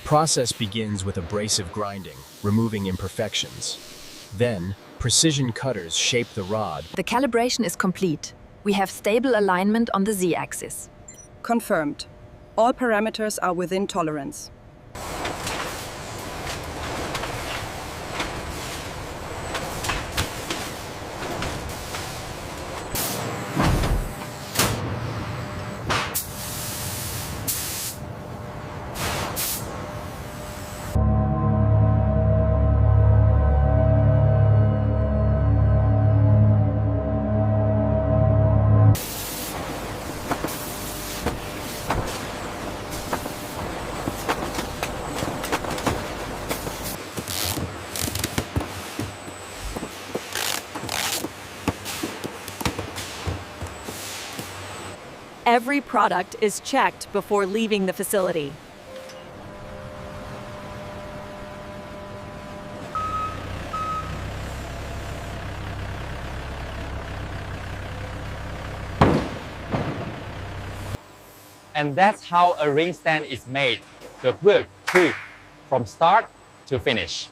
process begins with abrasive grinding, removing imperfections. Then, precision cutters shape the rod. The calibration is complete. We have stable alignment on the Z-axis. Confirmed. All parameters are within tolerance. Every product is checked before leaving the facility. And that's how a ring stand is made. The work too, from start to finish.